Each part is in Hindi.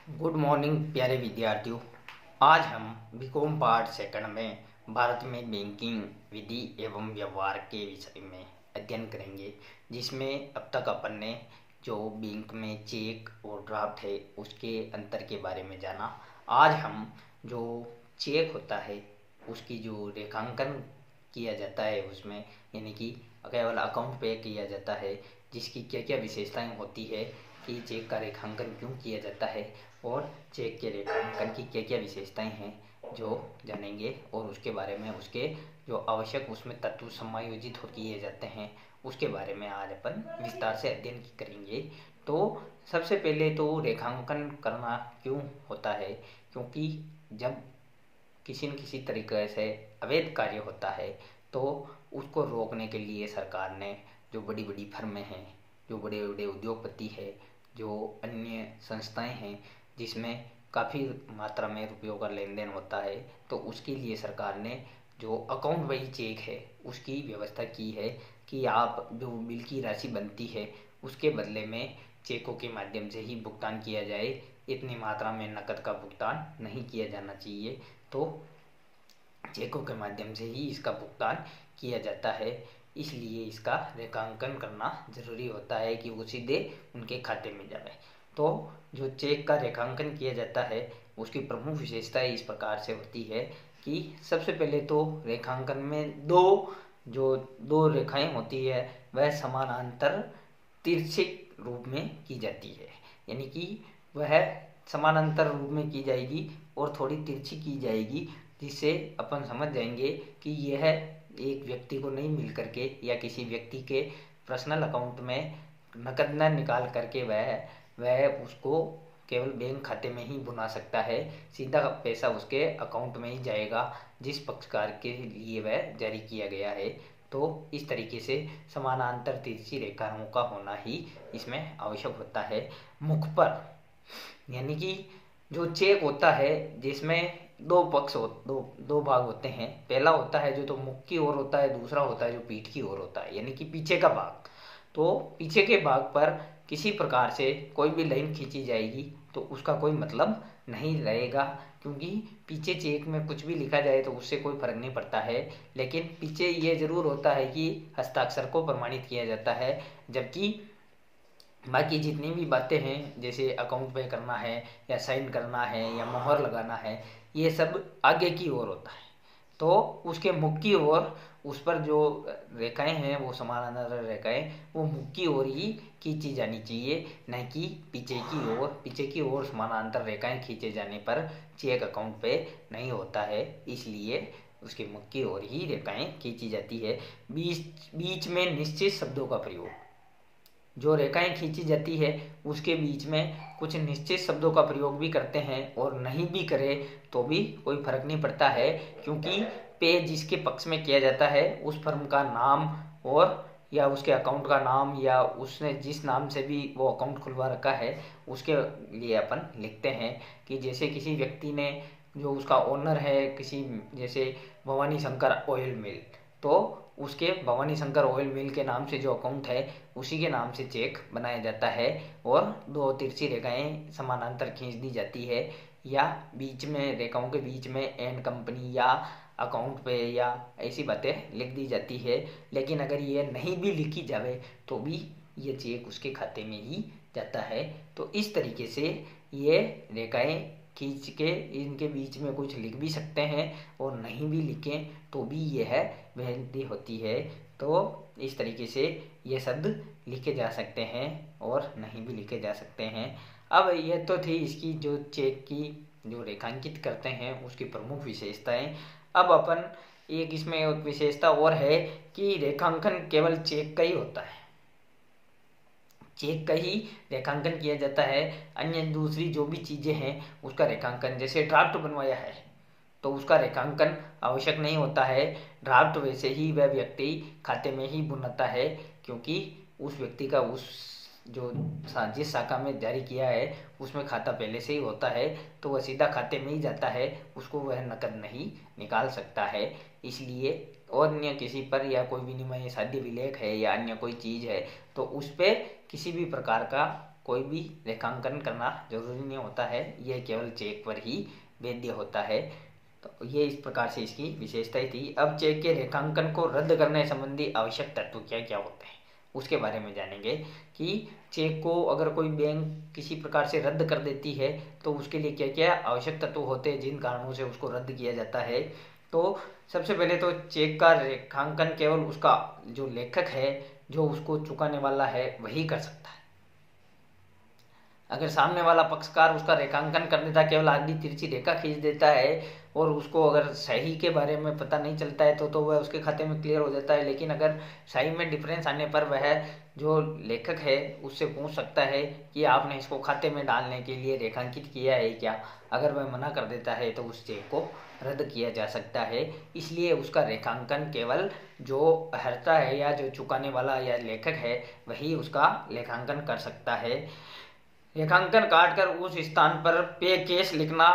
गुड मॉर्निंग प्यारे विद्यार्थियों। आज हम बीकॉम पार्ट सेकंड में भारत में बैंकिंग विधि एवं व्यवहार के विषय में अध्ययन करेंगे, जिसमें अब तक अपन ने जो बैंक में चेक और ड्राफ्ट है उसके अंतर के बारे में जाना। आज हम जो चेक होता है उसकी जो रेखांकन किया जाता है उसमें, यानी कि केवल अकाउंट पे किया जाता है, जिसकी क्या क्या विशेषताएं होती है कि चेक का रेखांकन क्यों किया जाता है और चेक के रेखांकन की क्या क्या विशेषताएं हैं जो जानेंगे, और उसके बारे में उसके जो आवश्यक उसमें तत्व समायोजित हो किए जाते हैं उसके बारे में आज अपन विस्तार से अध्ययन करेंगे। तो सबसे पहले तो रेखांकन करना क्यों होता है, क्योंकि जब किसी न किसी तरीके से अवैध कार्य होता है तो उसको रोकने के लिए सरकार ने जो बड़ी बड़ी फर्में हैं, जो बड़े बड़े उद्योगपति है, जो अन्य संस्थाएं हैं जिसमें काफ़ी मात्रा में रुपयों का लेन देन होता है, तो उसके लिए सरकार ने जो अकाउंट वाइज चेक है उसकी व्यवस्था की है कि आप जो बिल की राशि बनती है उसके बदले में चेकों के माध्यम से ही भुगतान किया जाए, इतनी मात्रा में नकद का भुगतान नहीं किया जाना चाहिए। तो चेकों के माध्यम से ही इसका भुगतान किया जाता है, इसलिए इसका रेखांकन करना ज़रूरी होता है कि वो सीधे उनके खाते में जाए। तो जो चेक का रेखांकन किया जाता है उसकी प्रमुख विशेषताएं इस प्रकार से होती है कि सबसे पहले तो रेखांकन में दो रेखाएं होती है वह समानांतर तिरछे रूप में की जाती है, यानी कि वह समानांतर रूप में की जाएगी और थोड़ी तिरछी की जाएगी, जिससे अपन समझ जाएंगे कि यह एक व्यक्ति को नहीं मिल करके या किसी व्यक्ति के पर्सनल अकाउंट में नकद न निकाल करके वह उसको केवल बैंक खाते में ही भुना सकता है, सीधा पैसा उसके अकाउंट में ही जाएगा जिस पक्षकार के लिए वह जारी किया गया है। तो इस तरीके से समानांतर तिरछी रेखाओं का होना ही इसमें आवश्यक होता है। मुख पर, यानी कि जो चेक होता है जिसमें दो पक्ष हो दो दो भाग होते हैं, पहला होता है जो तो मुख की ओर होता है, दूसरा होता है जो पीठ की ओर होता है, यानी कि पीछे का भाग। तो पीछे के भाग पर किसी प्रकार से कोई भी लाइन खींची जाएगी तो उसका कोई मतलब नहीं रहेगा, क्योंकि पीछे चेक में कुछ भी लिखा जाए तो उससे कोई फर्क नहीं पड़ता है, लेकिन पीछे ये जरूर होता है कि हस्ताक्षर को प्रमाणित किया जाता है, जबकि बाकी जितनी भी बातें हैं जैसे अकाउंट पे करना है या साइन करना है या मोहर लगाना है ये सब आगे की ओर होता है। तो उसके मुख की ओर उस पर जो रेखाएं हैं वो समानांतर रेखाएं वो मुख की ओर ही खींची जानी चाहिए, न कि पीछे की ओर। पीछे की ओर समानांतर रेखाएं खींचे जाने पर चेक अकाउंट पे नहीं होता है, इसलिए उसके मुख की ओर ही रेखाएं खींची जाती है। बीच बीच में निश्चित शब्दों का प्रयोग, जो रेखाएं खींची जाती है उसके बीच में कुछ निश्चित शब्दों का प्रयोग भी करते हैं और नहीं भी करें तो भी कोई फर्क नहीं पड़ता है, क्योंकि पे जिसके पक्ष में किया जाता है उस फर्म का नाम और या उसके अकाउंट का नाम या उसने जिस नाम से भी वो अकाउंट खुलवा रखा है उसके लिए अपन लिखते हैं कि जैसे किसी व्यक्ति ने जो उसका ओनर है किसी, जैसे भवानी शंकर ऑयल मिल, तो उसके भवानी शंकर ऑयल मिल के नाम से जो अकाउंट है उसी के नाम से चेक बनाया जाता है और दो तिरछी रेखाएं समानांतर खींच दी जाती है, या बीच में रेखाओं के बीच में एंड कंपनी या अकाउंट पे या ऐसी बातें लिख दी जाती है। लेकिन अगर ये नहीं भी लिखी जाए तो भी ये चेक उसके खाते में ही जाता है। तो इस तरीके से ये रेखाएं खींच के इनके बीच में कुछ लिख भी सकते हैं और नहीं भी लिखें तो भी यह वैधि होती है। तो इस तरीके से ये शब्द लिखे जा सकते हैं और नहीं भी लिखे जा सकते हैं। अब यह तो थी इसकी जो चेक की जो रेखांकित करते हैं उसकी प्रमुख विशेषताएं। अब अपन एक इसमें एक विशेषता और है कि रेखांकन केवल चेक का ही होता है, चेक का ही रेखांकन किया जाता है, अन्य दूसरी जो भी चीज़ें हैं उसका रेखांकन, जैसे ड्राफ्ट बनवाया है तो उसका रेखांकन आवश्यक नहीं होता है। ड्राफ्ट वैसे ही वह व्यक्ति खाते में ही बुनाता है, क्योंकि उस व्यक्ति का उस जो जिस शाखा में जारी किया है उसमें खाता पहले से ही होता है, तो वह सीधा खाते में ही जाता है, उसको वह नकद नहीं निकाल सकता है। इसलिए और अन्य किसी पर या कोई विनिमय शादी विलेख है या अन्य कोई चीज़ है तो उस पर किसी भी प्रकार का कोई भी रेखांकन करना जरूरी नहीं होता है, ये केवल चेक पर ही वैध होता है। तो ये इस प्रकार से इसकी विशेषताएं थी। अब चेक के रेखांकन को रद्द करने संबंधी आवश्यक तत्व क्या क्या होते हैं उसके बारे में जानेंगे कि चेक को अगर कोई बैंक किसी प्रकार से रद्द कर देती है तो उसके लिए क्या क्या आवश्यक तत्व होते हैं जिन कारणों से उसको रद्द किया जाता है। तो सबसे पहले तो चेक का रेखांकन केवल उसका जो लेखक है, जो उसको चुकाने वाला है, वही कर सकता है। अगर सामने वाला पक्षकार उसका रेखांकन कर देता, केवल आधी तिरछी रेखा खींच देता है और उसको अगर सही के बारे में पता नहीं चलता है तो वह उसके खाते में क्लियर हो जाता है। लेकिन अगर सही में डिफरेंस आने पर वह जो लेखक है उससे पूछ सकता है कि आपने इसको खाते में डालने के लिए रेखांकित किया है क्या। अगर वह मना कर देता है तो उस चेक को रद्द किया जा सकता है। इसलिए उसका रेखांकन केवल जो हर्ता है या जो चुकाने वाला या लेखक है वही उसका लेखांकन कर सकता है। रेखांकन काटकर उस स्थान पर पे केस लिखना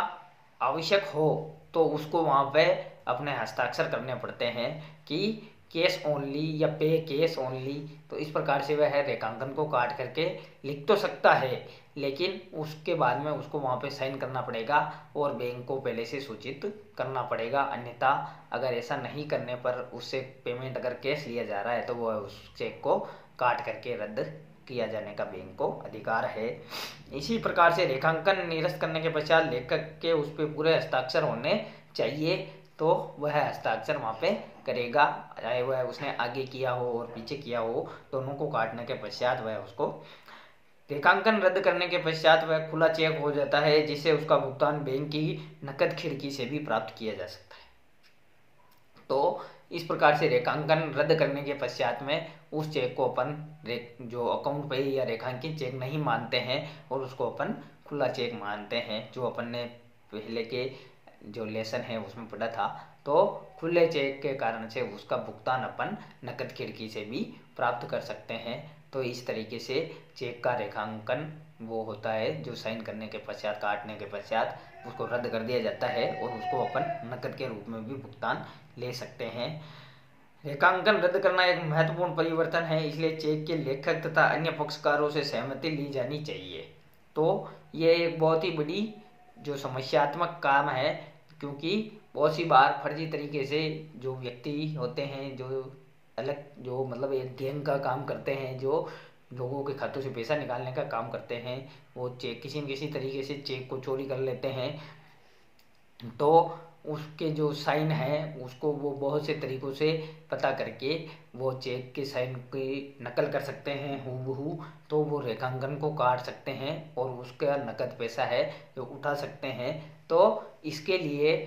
आवश्यक हो तो उसको वहाँ पे अपने हस्ताक्षर करने पड़ते हैं कि केस ओनली या पे केस ओनली। तो इस प्रकार से वह रेखांकन को काट करके लिख तो सकता है, लेकिन उसके बाद में उसको वहाँ पे साइन करना पड़ेगा और बैंक को पहले से सूचित करना पड़ेगा। अन्यथा अगर ऐसा नहीं करने पर उससे पेमेंट अगर कैश लिया जा रहा है तो वह उस चेक को काट करके रद्द किया जाने का बैंक को अधिकार है। इसी प्रकार से रेखांकन निरस्त करने के पश्चात लेखक के उस पर पूरे हस्ताक्षर होने चाहिए, तो वह हस्ताक्षर वहाँ पे करेगा। चाहे वह उसने आगे किया हो और पीछे किया हो, दोनों को काटने के पश्चात वह उसको रेखांकन रद्द करने के पश्चात वह खुला चेक हो जाता है, जिससे उसका भुगतान बैंक की नकद खिड़की से भी प्राप्त किया जा सकता है। तो इस प्रकार से रेखांकन रद्द करने के पश्चात में उस चेक को अपन जो अकाउंट पे या रेखांकित चेक नहीं मानते हैं और उसको अपन खुला चेक मानते हैं, जो अपन ने पहले के जो लेसन है उसमें पढ़ा था। तो खुले चेक के कारण से उसका भुगतान अपन नकद खिड़की से भी प्राप्त कर सकते हैं। तो इस तरीके से चेक का रेखांकन वो होता है जो साइन करने के पश्चात, काटने के पश्चात उसको रद्द कर दिया जाता है और उसको अपन नकद के रूप में भी भुगतान ले सकते हैं। रेखांकन रद्द करना एक महत्वपूर्ण परिवर्तन है, इसलिए चेक के लेखक तथा अन्य पक्षकारों से सहमति ली जानी चाहिए। तो ये एक बहुत ही बड़ी जो समस्यात्मक काम है, क्योंकि बहुत सी बार फर्जी तरीके से जो व्यक्ति होते हैं, जो अलग जो मतलब एक गैंग का काम करते हैं, जो लोगों के खातों से पैसा निकालने का काम करते हैं, वो चेक किसी न किसी तरीके से चेक को चोरी कर लेते हैं। तो उसके जो साइन है उसको वो बहुत से तरीक़ों से पता करके वो चेक के साइन की नकल कर सकते हैं हूबहू। तो वो रेखांकन को काट सकते हैं और उसका नकद पैसा है जो उठा सकते हैं। तो इसके लिए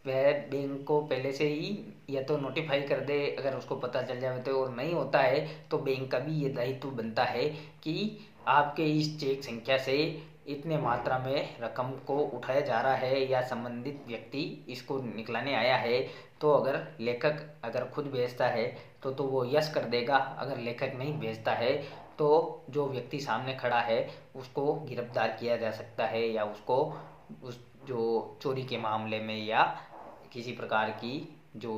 वह बैंक को पहले से ही या तो नोटिफाई कर दे अगर उसको पता चल जाए तो, और नहीं होता है तो बैंक का भी ये दायित्व बनता है कि आपके इस चेक संख्या से इतने मात्रा में रकम को उठाया जा रहा है या संबंधित व्यक्ति इसको निकलाने आया है। तो अगर लेखक अगर खुद भेजता है तो वो यस कर देगा। अगर लेखक नहीं भेजता है तो जो व्यक्ति सामने खड़ा है उसको गिरफ्तार किया जा सकता है, या उसको उस जो चोरी के मामले में या किसी प्रकार की जो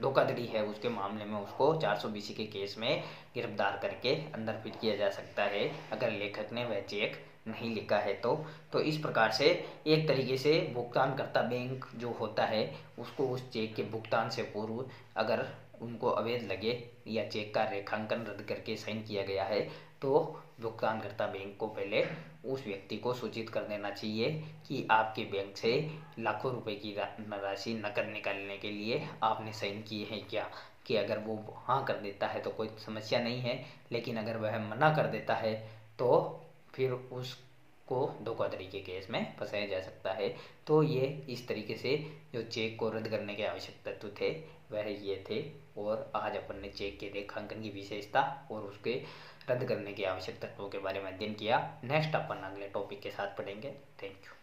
धोखाधड़ी है उसके मामले में उसको 420 के केस में गिरफ्तार करके अंदर फिट किया जा सकता है, अगर लेखक ने वह चेक नहीं लिखा है तो इस प्रकार से एक तरीके से भुगतानकर्ता बैंक जो होता है उसको उस चेक के भुगतान से पूर्व अगर उनको अवैध लगे या चेक का रेखांकन रद्द करके साइन किया गया है तो भुगतानकर्ता बैंक को पहले उस व्यक्ति को सूचित कर देना चाहिए कि आपके बैंक से लाखों रुपए की राशि नकद निकालने के लिए आपने साइन किए हैं क्या। कि अगर वो हाँ कर देता है तो कोई समस्या नहीं है, लेकिन अगर वह मना कर देता है तो फिर उसको धोखाधड़ी के केस में फंसाया जा सकता है। तो ये इस तरीके से जो चेक को रद्द करने के आवश्यक तत्व थे वह ये थे, और आज अपन ने चेक के रेखांकन की विशेषता और उसके रद्द करने के आवश्यक तत्वों के बारे में अध्ययन किया। नेक्स्ट अपन अगले टॉपिक के साथ पढ़ेंगे। Thank you.